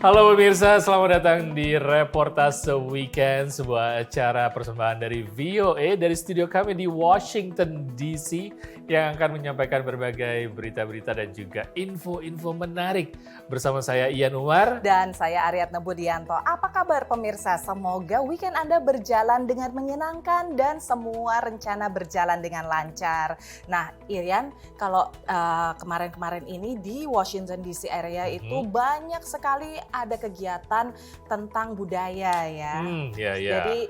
Halo pemirsa, selamat datang di Reportase Weekend, sebuah acara persembahan dari VOA dari studio kami di Washington DC yang akan menyampaikan berbagai berita-berita dan juga info-info menarik. Bersama saya Ian Umar. Dan saya Aryatna Budianto. Apa kabar pemirsa? Semoga weekend Anda berjalan dengan menyenangkan dan semua rencana berjalan dengan lancar. Nah Ian, kalau kemarin-kemarin ini di Washington DC area itu banyak sekali ada kegiatan tentang budaya ya. Jadi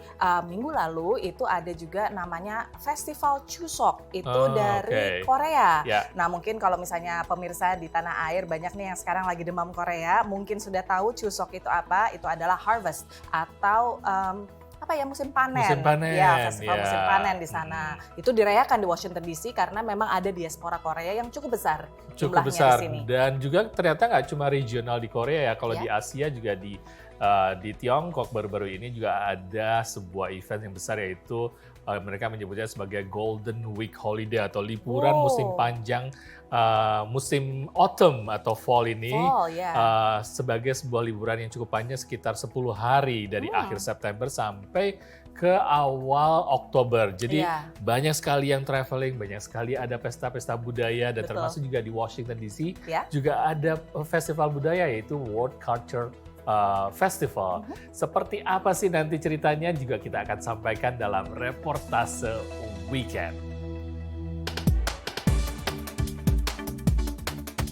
minggu lalu itu ada juga namanya Festival Chuseok itu dari Korea. Nah mungkin kalau misalnya pemirsa di tanah air banyak nih yang sekarang lagi demam Korea, mungkin sudah tahu Chuseok itu apa? Itu adalah harvest atau musim panen. Ya, festival musim panen di sana. Itu dirayakan di Washington DC karena memang ada diaspora Korea yang cukup besar jumlahnya di sini. Dan juga ternyata nggak cuma regional di Korea ya, kalau di Asia juga di Tiongkok baru-baru ini juga ada sebuah event yang besar, yaitu mereka menyebutnya sebagai Golden Week Holiday atau liburan musim panjang musim autumn atau fall ini sebagai sebuah liburan yang cukup panjang sekitar 10 hari dari akhir September sampai ke awal Oktober. Jadi banyak sekali yang traveling, banyak sekali ada pesta-pesta budaya dan termasuk juga di Washington DC juga ada festival budaya yaitu World Culture Festival. Seperti apa sih nanti ceritanya juga kita akan sampaikan dalam Reportase Weekend.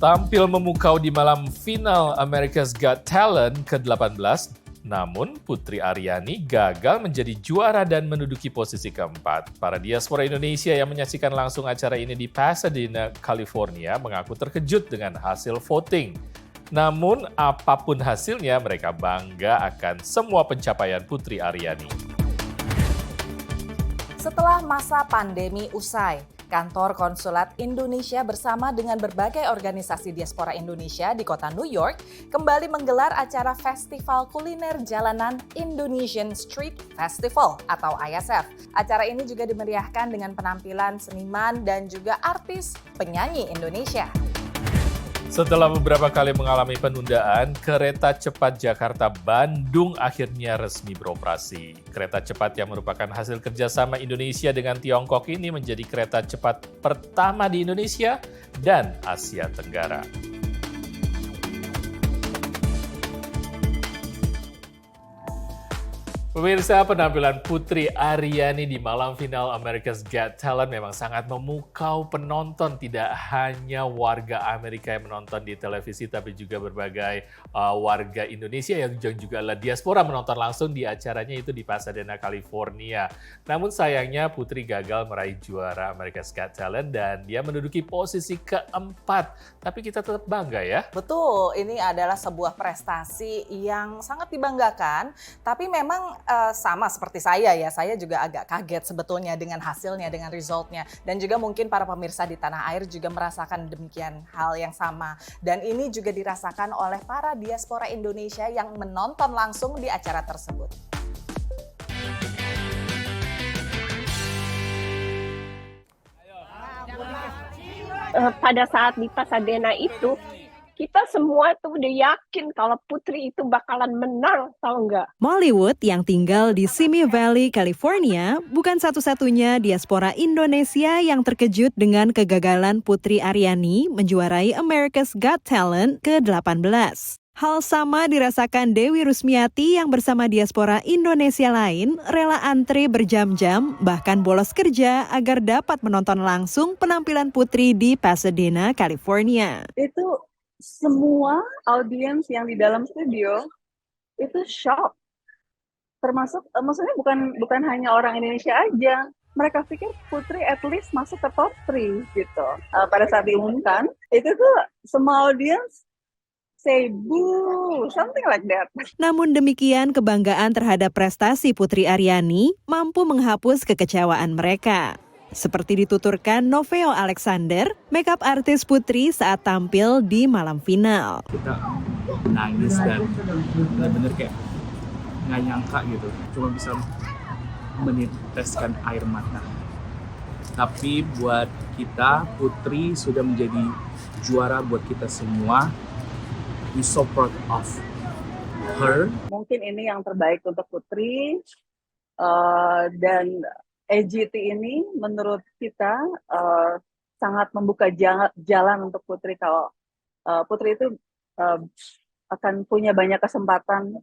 Tampil memukau di malam final America's Got Talent ke-18, namun Putri Aryani gagal menjadi juara dan menduduki posisi keempat. Para diaspora Indonesia yang menyaksikan langsung acara ini di Pasadena, California mengaku terkejut dengan hasil voting. Namun apapun hasilnya, mereka bangga akan semua pencapaian Putri Aryani. Setelah masa pandemi usai, Kantor Konsulat Indonesia bersama dengan berbagai organisasi diaspora Indonesia di kota New York kembali menggelar acara Festival Kuliner Jalanan Indonesian Street Festival atau ISF. Acara ini juga dimeriahkan dengan penampilan seniman dan juga artis penyanyi Indonesia. Setelah beberapa kali mengalami penundaan, kereta cepat Jakarta-Bandung akhirnya resmi beroperasi. Kereta cepat yang merupakan hasil kerjasama Indonesia dengan Tiongkok ini menjadi kereta cepat pertama di Indonesia dan Asia Tenggara. Pemirsa, penampilan Putri Aryani di malam final America's Got Talent memang sangat memukau penonton. Tidak hanya warga Amerika yang menonton di televisi, tapi juga berbagai warga Indonesia yang juga adalah diaspora menonton langsung di acaranya itu di Pasadena, California. Namun sayangnya Putri gagal meraih juara America's Got Talent dan dia menduduki posisi keempat. Tapi kita tetap bangga ya. Betul, ini adalah sebuah prestasi yang sangat dibanggakan, tapi memang sama seperti saya juga agak kaget sebetulnya dengan hasilnya, dengan resultnya. Dan juga mungkin para pemirsa di tanah air juga merasakan demikian hal yang sama. Dan ini juga dirasakan oleh para diaspora Indonesia yang menonton langsung di acara tersebut. Pada saat di Pasadena itu, kita semua tuh udah yakin kalau Putri itu bakalan menang, tahu nggak? Mollywood yang tinggal di Simi Valley, California, bukan satu-satunya diaspora Indonesia yang terkejut dengan kegagalan Putri Aryani menjuarai America's Got Talent ke-18. Hal sama dirasakan Dewi Rusmiati yang bersama diaspora Indonesia lain rela antri berjam-jam, bahkan bolos kerja agar dapat menonton langsung penampilan Putri di Pasadena, California. Itu semua audiens yang di dalam studio itu shock, termasuk maksudnya bukan hanya orang Indonesia aja. Mereka pikir Putri at least masuk ke top 3 gitu. Pada saat diumumkan itu tuh semua audiens say boo, something like that. Namun demikian, kebanggaan terhadap prestasi Putri Aryani mampu menghapus kekecewaan mereka. Seperti dituturkan Noveo Alexander, makeup artis Putri saat tampil di malam final. Kita nangis dan bener-bener kayak nggak nyangka gitu, cuma bisa meneteskan air mata. Tapi buat kita, Putri sudah menjadi juara buat kita semua. We so proud of her. Mungkin ini yang terbaik untuk Putri, dan AGT ini menurut kita sangat membuka jalan untuk Putri. Kalau Putri itu akan punya banyak kesempatan.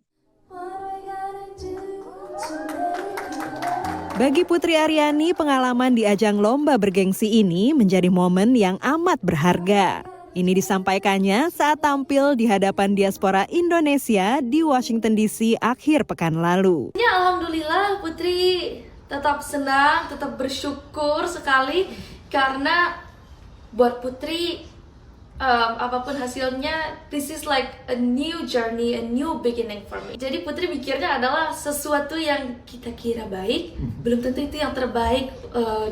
Bagi Putri Aryani, pengalaman di ajang lomba bergengsi ini menjadi momen yang amat berharga. Ini disampaikannya saat tampil di hadapan diaspora Indonesia di Washington DC akhir pekan lalu. Ya, alhamdulillah Putri tetap senang, tetap bersyukur sekali karena buat Putri apapun hasilnya, this is like a new journey, a new beginning for me. Jadi Putri mikirnya adalah sesuatu yang kita kira baik, belum tentu itu yang terbaik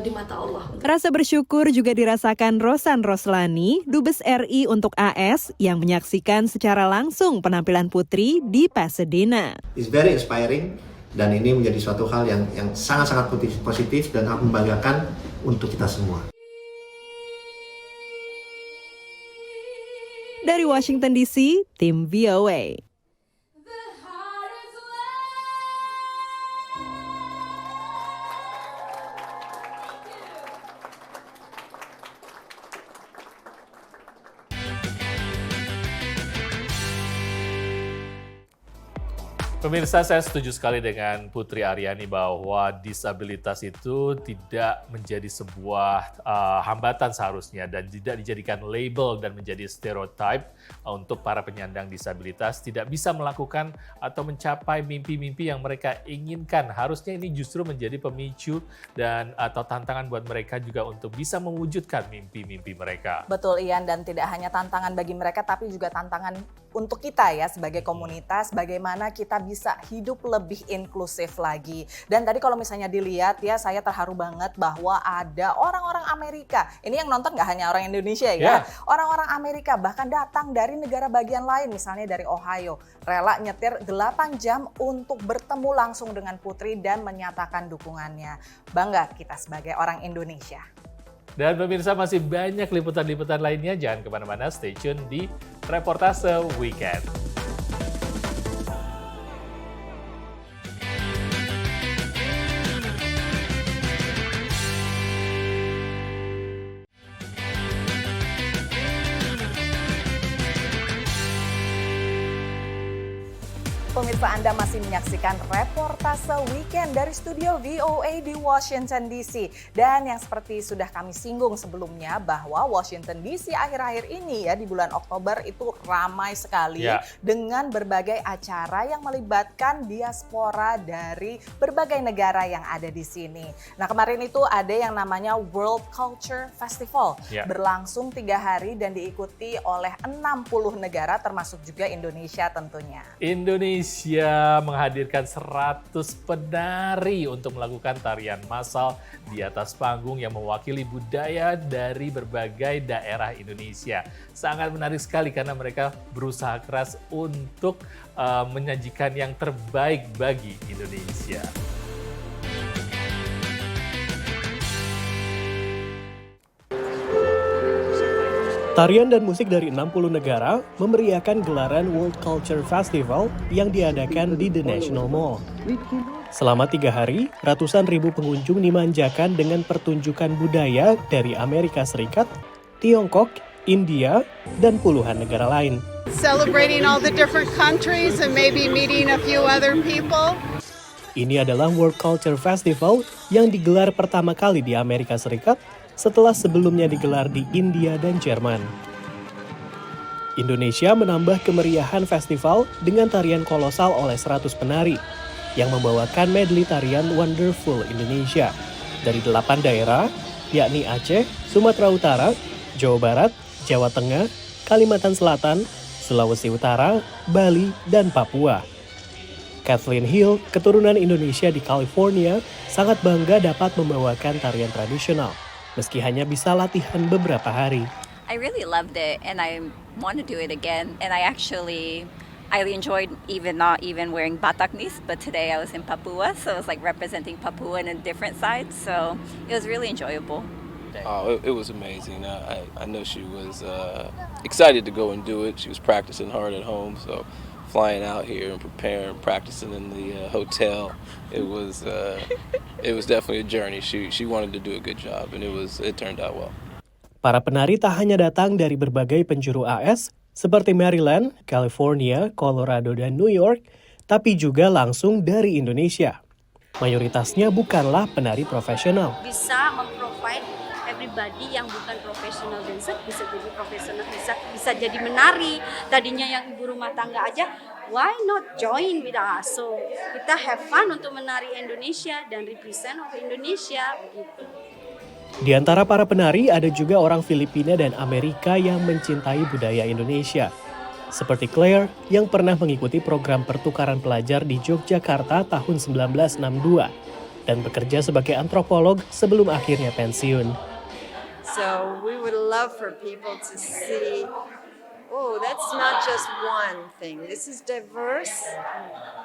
di mata Allah. Rasa bersyukur juga dirasakan Rosan Roslani, Dubes RI untuk AS yang menyaksikan secara langsung penampilan Putri di Pasadena. It's very inspiring dan ini menjadi suatu hal yang sangat-sangat positif dan membanggakan untuk kita semua. Dari Washington DC, tim VOA. Pemirsa, saya setuju sekali dengan Putri Aryani bahwa disabilitas itu tidak menjadi sebuah hambatan seharusnya dan tidak dijadikan label dan menjadi stereotype untuk para penyandang disabilitas tidak bisa melakukan atau mencapai mimpi-mimpi yang mereka inginkan. Harusnya ini justru menjadi pemicu dan atau tantangan buat mereka juga untuk bisa mewujudkan mimpi-mimpi mereka. Betul, Ian, dan tidak hanya tantangan bagi mereka tapi juga tantangan untuk kita ya sebagai komunitas, bagaimana kita bisa hidup lebih inklusif lagi. Dan tadi kalau misalnya dilihat ya, saya terharu banget bahwa ada orang-orang Amerika. Ini yang nonton nggak hanya orang Indonesia ya, orang-orang Amerika bahkan datang dari negara bagian lain, misalnya dari Ohio, rela nyetir 8 jam untuk bertemu langsung dengan Putri dan menyatakan dukungannya. Bangga kita sebagai orang Indonesia. Dan pemirsa, masih banyak liputan-liputan lainnya. Jangan kemana-mana, stay tune di Reportase Weekend. Pemirsa, Anda masih menyaksikan Reportase Weekend dari studio VOA di Washington DC. Dan yang seperti sudah kami singgung sebelumnya bahwa Washington DC akhir-akhir ini ya di bulan Oktober itu ramai sekali dengan berbagai acara yang melibatkan diaspora dari berbagai negara yang ada di sini. Nah, kemarin itu ada yang namanya World Culture Festival. Berlangsung 3 hari dan diikuti oleh 60 negara termasuk juga Indonesia tentunya. Indonesia menghadirkan 100 penari untuk melakukan tarian massal di atas panggung yang mewakili budaya dari berbagai daerah Indonesia. Sangat menarik sekali karena mereka berusaha keras untuk menyajikan yang terbaik bagi Indonesia. Tarian dan musik dari 60 negara memeriahkan gelaran World Culture Festival yang diadakan di The National Mall. Selama 3 hari, ratusan ribu pengunjung dimanjakan dengan pertunjukan budaya dari Amerika Serikat, Tiongkok, India, dan puluhan negara lain. Celebrating all the different countries and maybe meeting a few other people. Ini adalah World Culture Festival yang digelar pertama kali di Amerika Serikat setelah sebelumnya digelar di India dan Jerman. Indonesia menambah kemeriahan festival dengan tarian kolosal oleh 100 penari yang membawakan medley tarian Wonderful Indonesia dari 8 daerah, yakni Aceh, Sumatera Utara, Jawa Barat, Jawa Tengah, Kalimantan Selatan, Sulawesi Utara, Bali, dan Papua. Kathleen Hill, keturunan Indonesia di California, sangat bangga dapat membawakan tarian tradisional, meski hanya bisa latihan beberapa hari. I really loved it and I want to do it again. And I enjoyed not even wearing bataknis, but today I was in Papua, so it was like representing Papua in a different side. So it was really enjoyable. Oh, it was amazing. I know she was excited to go and do it. She was practicing hard at home, so flying out here and preparing, practicing in the hotel. It was definitely a journey. She wanted to do a good job, and it turned out well. Para penari tak hanya datang dari berbagai penjuru AS, seperti Maryland, California, Colorado, dan New York, tapi juga langsung dari Indonesia. Mayoritasnya bukanlah penari profesional. Bisa memprovide everybody yang bukan profesional dancer bisa jadi profesional, bisa jadi menari. Tadinya yang ibu rumah tangga aja, why not join with us? So kita have fun untuk menari Indonesia dan represent of Indonesia begitu. Di antara para penari ada juga orang Filipina dan Amerika yang mencintai budaya Indonesia. Seperti Claire yang pernah mengikuti program pertukaran pelajar di Yogyakarta tahun 1962 dan bekerja sebagai antropolog sebelum akhirnya pensiun. So we would love for people to see, oh, that's not just one thing. This is diverse,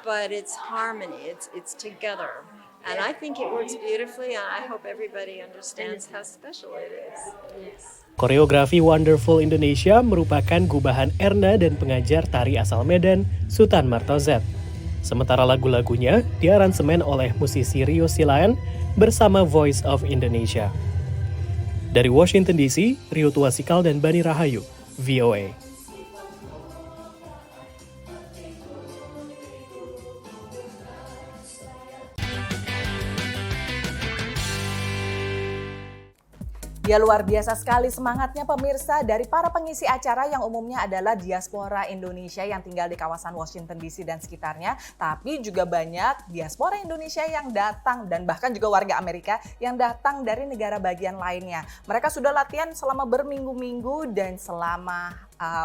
but it's harmony. It's together. And I think it works beautifully, and I hope everybody understands how special it is. Yes. Koreografi Wonderful Indonesia merupakan gubahan Erna dan pengajar tari asal Medan, Sultan Martozet. Sementara lagu-lagunya diaransemen oleh musisi Rio Silayan bersama Voice of Indonesia. Dari Washington DC, Rio Tuasikal dan Bani Rahayu, VOA. Ya luar biasa sekali semangatnya pemirsa dari para pengisi acara yang umumnya adalah diaspora Indonesia yang tinggal di kawasan Washington DC dan sekitarnya. Tapi juga banyak diaspora Indonesia yang datang dan bahkan juga warga Amerika yang datang dari negara bagian lainnya. Mereka sudah latihan selama berminggu-minggu dan selama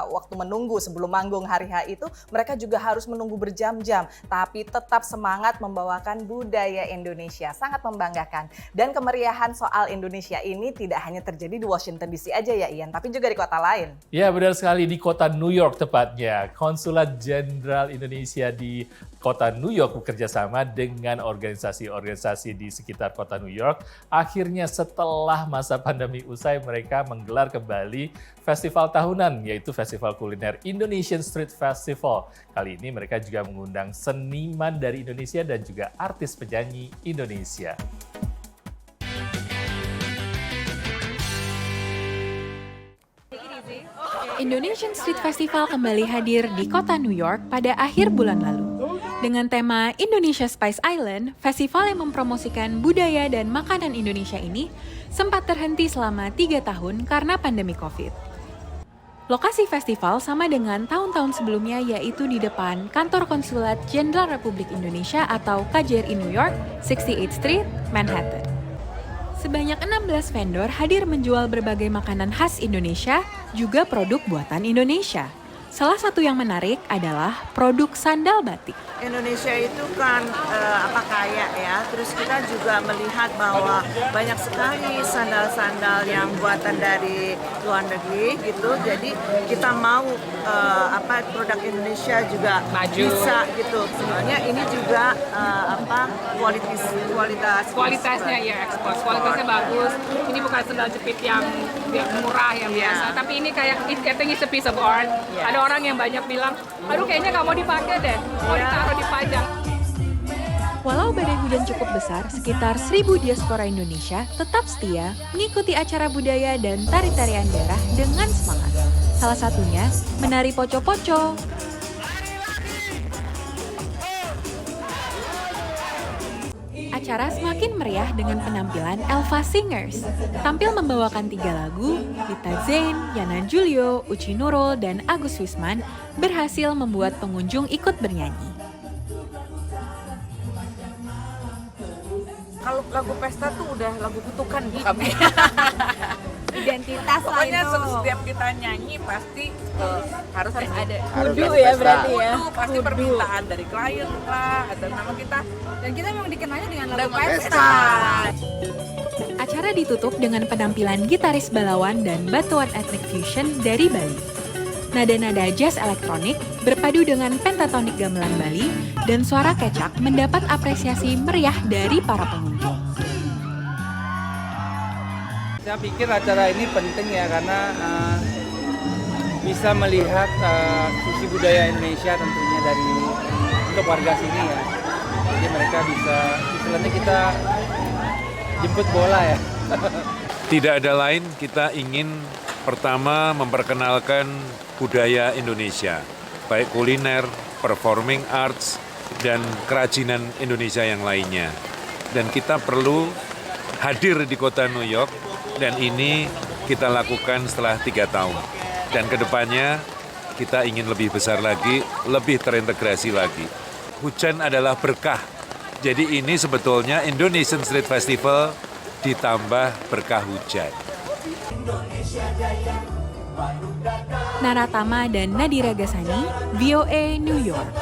waktu menunggu sebelum manggung hari H itu mereka juga harus menunggu berjam-jam tapi tetap semangat membawakan budaya Indonesia. Sangat membanggakan. Dan kemeriahan soal Indonesia ini tidak hanya terjadi di Washington DC aja ya Ian, tapi juga di kota lain. Ya benar sekali, di kota New York tepatnya. Konsulat Jenderal Indonesia di kota New York bekerja sama dengan organisasi-organisasi di sekitar kota New York. Akhirnya setelah masa pandemi usai mereka menggelar kembali festival tahunan yaitu Festival Kuliner Indonesian Street Festival. Kali ini mereka juga mengundang seniman dari Indonesia dan juga artis penyanyi Indonesia. Indonesian Street Festival kembali hadir di kota New York pada akhir bulan lalu. Dengan tema Indonesia Spice Island, festival yang mempromosikan budaya dan makanan Indonesia ini sempat terhenti selama 3 tahun karena pandemi COVID. Lokasi festival sama dengan tahun-tahun sebelumnya yaitu di depan Kantor Konsulat Jenderal Republik Indonesia atau KJRI New York, 68th Street, Manhattan. Sebanyak 16 vendor hadir menjual berbagai makanan khas Indonesia, juga produk buatan Indonesia. Salah satu yang menarik adalah produk sandal batik. Indonesia itu kan kaya ya, terus kita juga melihat bahwa banyak sekali sandal-sandal yang buatan dari luar negeri gitu. Jadi kita mau produk Indonesia juga bisa gitu. Sebenarnya ini juga kualitasnya ya ekspor. Kualitasnya bagus. Ini bukan sandal jepit yang murah yang biasa, tapi ini kayak I think it's a piece of art. Yeah. Ada orang yang banyak bilang, aduh kayaknya nggak mau dipakai deh, mau ditaruh dipajang. Walau badai hujan cukup besar, sekitar 1.000 diaspora Indonesia tetap setia mengikuti acara budaya dan tari-tarian daerah dengan semangat. Salah satunya menari poco-poco. Acara semakin meriah dengan penampilan Elva Singers. Tampil membawakan 3 lagu, Lita Zain, Yana Julio, Uci Nurul, dan Agus Wisman berhasil membuat pengunjung ikut bernyanyi. Kalau lagu pesta tuh udah lagu kutukan kami. Identitas lah itu. Pokoknya setiap kita nyanyi pasti harus ada kudu ya berarti ya. Pasti permintaan dari klien lah atau nama kita. Dan kita memang dikenalnya dengan lagu pesta. Acara ditutup dengan penampilan gitaris Balawan dan batuan etnik fusion dari Bali. Nada-nada jazz elektronik berpadu dengan pentatonik gamelan Bali dan suara kecak mendapat apresiasi meriah dari para pengunjung. Saya pikir acara ini penting ya karena bisa melihat sisi budaya Indonesia tentunya dari untuk warga sini ya. Jadi mereka bisa, istilahnya kita jemput bola ya. Tidak ada lain, kita ingin pertama memperkenalkan budaya Indonesia, baik kuliner, performing arts, dan kerajinan Indonesia yang lainnya. Dan kita perlu hadir di kota New York, dan ini kita lakukan setelah 3 tahun. Dan kedepannya kita ingin lebih besar lagi, lebih terintegrasi lagi. Hujan adalah berkah, jadi ini sebetulnya Indonesian Street Festival ditambah berkah hujan. Nara Tama dan Nadira Gasani, VOA New York.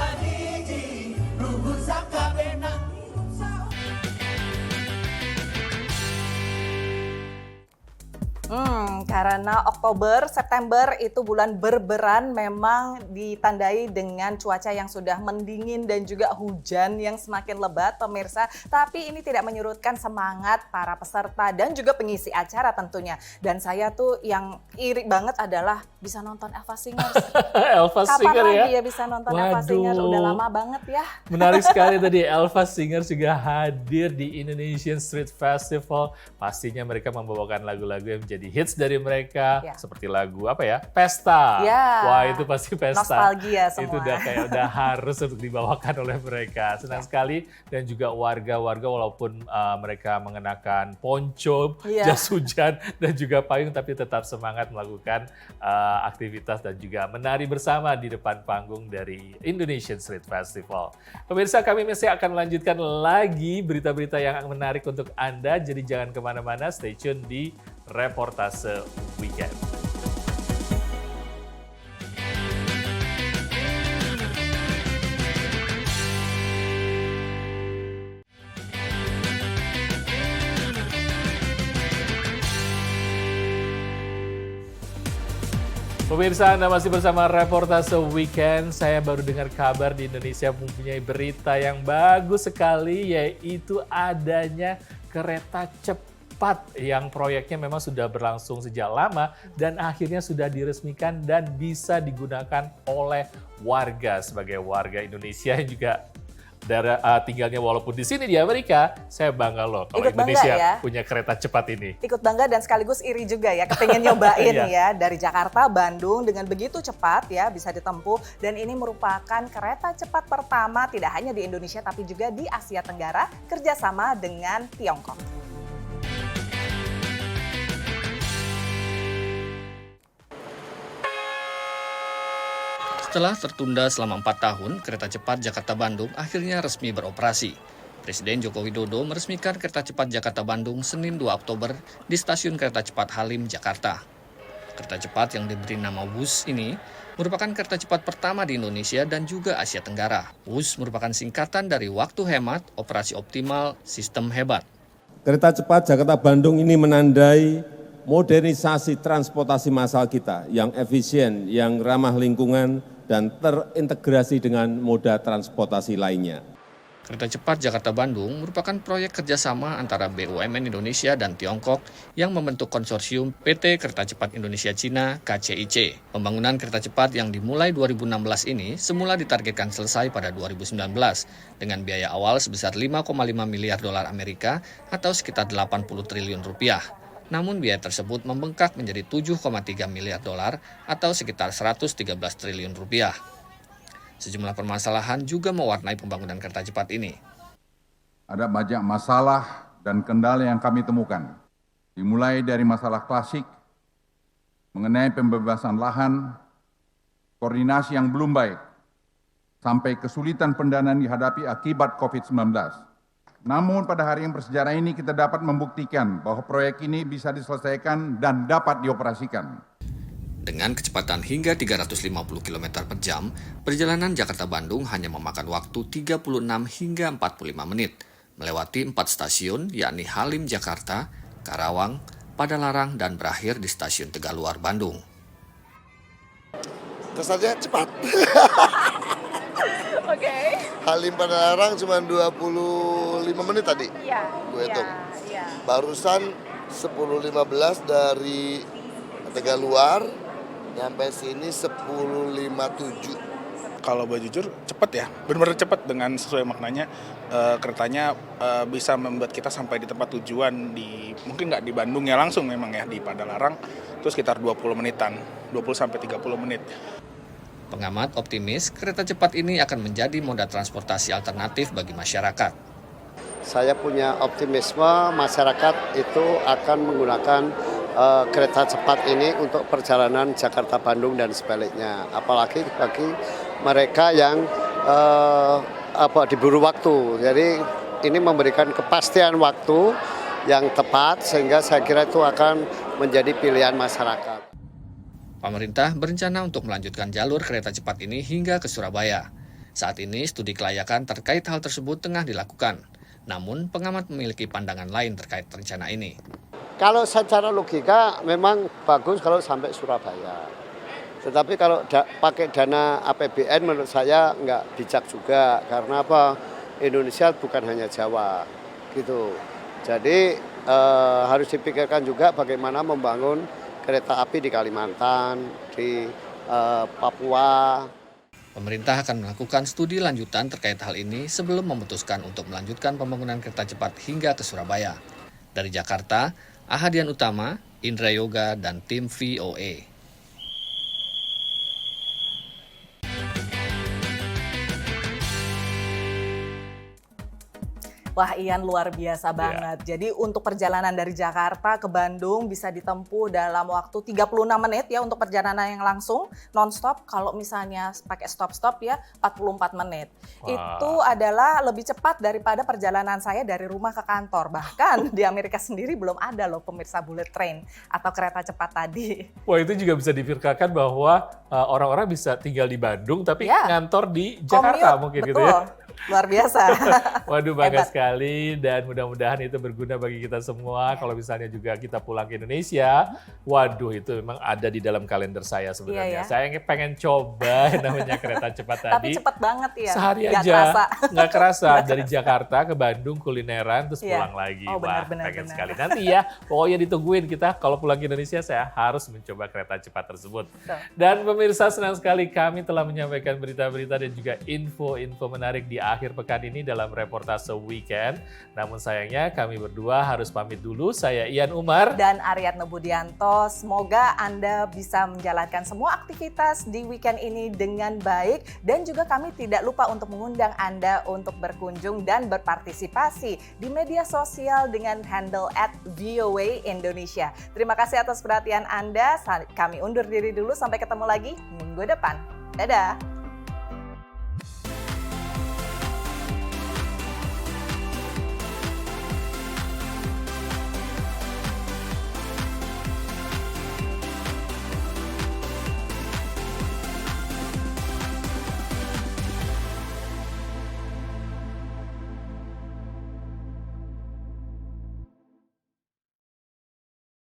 Karena Oktober, September itu bulan berberan memang ditandai dengan cuaca yang sudah mendingin dan juga hujan yang semakin lebat pemirsa. Tapi ini tidak menyurutkan semangat para peserta dan juga pengisi acara tentunya. Dan saya tuh yang iri banget adalah bisa nonton Elva Singers. Elva Kapan Singer lagi ya? ya bisa nonton Elva Singers? Udah lama banget ya. Menarik sekali tadi, Elva Singers juga hadir di Indonesian Street Festival. Pastinya mereka membawakan lagu-lagu yang menjadi hits dari mereka, seperti lagu apa ya? Pesta. Wah, itu pasti pesta. Nostalgia semua. Itu udah harus untuk dibawakan oleh mereka. Senang sekali, dan juga warga-warga walaupun mereka mengenakan ponco, jas hujan dan juga payung, tapi tetap semangat melakukan aktivitas dan juga menari bersama di depan panggung dari Indonesian Street Festival. Pemirsa, kami masih akan melanjutkan lagi berita-berita yang menarik untuk Anda, jadi jangan kemana-mana, stay tune di Reportase Weekend. Pemirsa, Anda masih bersama Reportase Weekend. Saya baru dengar kabar di Indonesia mempunyai berita yang bagus sekali, yaitu adanya kereta cepat yang proyeknya memang sudah berlangsung sejak lama dan akhirnya sudah diresmikan dan bisa digunakan oleh warga sebagai warga Indonesia yang juga tinggalnya walaupun di sini di Amerika. Saya bangga loh kalau Indonesia punya kereta cepat ini. Ikut bangga dan sekaligus iri juga ya, kepengen nyobain ya, dari Jakarta, Bandung dengan begitu cepat ya bisa ditempuh, dan ini merupakan kereta cepat pertama tidak hanya di Indonesia tapi juga di Asia Tenggara kerjasama dengan Tiongkok. Setelah tertunda selama 4 tahun, kereta cepat Jakarta-Bandung akhirnya resmi beroperasi. Presiden Joko Widodo meresmikan kereta cepat Jakarta-Bandung Senin 2 Oktober di stasiun kereta cepat Halim, Jakarta. Kereta cepat yang diberi nama WUS ini merupakan kereta cepat pertama di Indonesia dan juga Asia Tenggara. WUS merupakan singkatan dari waktu hemat, operasi optimal, sistem hebat. Kereta cepat Jakarta-Bandung ini menandai modernisasi transportasi massal kita yang efisien, yang ramah lingkungan, dan terintegrasi dengan moda transportasi lainnya. Kereta cepat Jakarta-Bandung merupakan proyek kerjasama antara BUMN Indonesia dan Tiongkok yang membentuk konsorsium PT Kereta Cepat Indonesia Cina (KCIC). Pembangunan kereta cepat yang dimulai 2016 ini semula ditargetkan selesai pada 2019 dengan biaya awal sebesar 5,5 miliar dolar Amerika atau sekitar 80 triliun rupiah. Namun biaya tersebut membengkak menjadi 7,3 miliar dolar atau sekitar 113 triliun rupiah. Sejumlah permasalahan juga mewarnai pembangunan kereta cepat ini. Ada banyak masalah dan kendala yang kami temukan. Dimulai dari masalah klasik mengenai pembebasan lahan, koordinasi yang belum baik, sampai kesulitan pendanaan dihadapi akibat COVID-19. Namun pada hari yang bersejarah ini kita dapat membuktikan bahwa proyek ini bisa diselesaikan dan dapat dioperasikan. Dengan kecepatan hingga 350 km per jam, perjalanan Jakarta-Bandung hanya memakan waktu 36 hingga 45 menit, melewati 4 stasiun yakni Halim Jakarta, Karawang, Padalarang, dan berakhir di stasiun Tegaluar, Bandung. Kesannya cepat. Oke. Halim Padalarang cuma 25 menit tadi. Iya. Gue hitung. Barusan 10.15 dari Tegaluar Nyampe sini 10.57. Kalau boleh jujur cepet ya, benar-benar cepet dengan sesuai maknanya. Keretanya bisa membuat kita sampai di tempat tujuan mungkin nggak di Bandung ya langsung memang ya, di Padalarang itu sekitar 20 menitan, 20-30 menit. Pengamat optimis kereta cepat ini akan menjadi moda transportasi alternatif bagi masyarakat. Saya punya optimisme masyarakat itu akan menggunakan kereta cepat ini untuk perjalanan Jakarta-Bandung dan sebaliknya. Apalagi bagi mereka yang diburu waktu. Jadi ini memberikan kepastian waktu yang tepat sehingga saya kira itu akan menjadi pilihan masyarakat. Pemerintah berencana untuk melanjutkan jalur kereta cepat ini hingga ke Surabaya. Saat ini studi kelayakan terkait hal tersebut tengah dilakukan. Namun pengamat memiliki pandangan lain terkait rencana ini. Kalau secara logika memang bagus kalau sampai Surabaya. Tetapi kalau pakai dana APBN menurut saya nggak bijak juga. Karena apa? Indonesia bukan hanya Jawa, gitu. Jadi harus dipikirkan juga bagaimana membangun kereta api di Kalimantan, di Papua. Pemerintah akan melakukan studi lanjutan terkait hal ini sebelum memutuskan untuk melanjutkan pembangunan kereta cepat hingga ke Surabaya. Dari Jakarta, Ahadian Utama, Indra Yoga, dan tim VOA. Wah, Ian luar biasa banget. Jadi untuk perjalanan dari Jakarta ke Bandung bisa ditempuh dalam waktu 36 menit ya untuk perjalanan yang langsung non-stop. Kalau misalnya pakai stop-stop ya 44 menit. Wah. Itu adalah lebih cepat daripada perjalanan saya dari rumah ke kantor. Bahkan di Amerika sendiri belum ada loh pemirsa bullet train atau kereta cepat tadi. Wah, itu juga bisa dipikirkan bahwa orang-orang bisa tinggal di Bandung tapi ngantor di Jakarta mungkin betul. gitu ya. Luar biasa. Waduh, bangga sekali dan mudah-mudahan itu berguna bagi kita semua. Kalau misalnya juga kita pulang ke Indonesia, waduh itu memang ada di dalam kalender saya sebenarnya. Saya pengen coba namanya kereta cepat tadi. Tapi cepat banget ya. Sehari nggak aja, kerasa. nggak kerasa. Dari Jakarta ke Bandung kulineran terus pulang lagi. Wah, pengen sekali. Nanti ya, pokoknya ditungguin kita kalau pulang ke Indonesia saya harus mencoba kereta cepat tersebut. Dan pemirsa, senang sekali kami telah menyampaikan berita-berita dan juga info-info menarik di akhir pekan ini dalam reportase weekend. Namun sayangnya kami berdua harus pamit dulu. Saya Ian Umar dan Aryatno Budianto. Semoga Anda bisa menjalankan semua aktivitas di weekend ini dengan baik dan juga kami tidak lupa untuk mengundang Anda untuk berkunjung dan berpartisipasi di media sosial dengan handle @VOA Indonesia. Terima kasih atas perhatian Anda. Kami undur diri dulu, sampai ketemu lagi minggu depan. Dadah.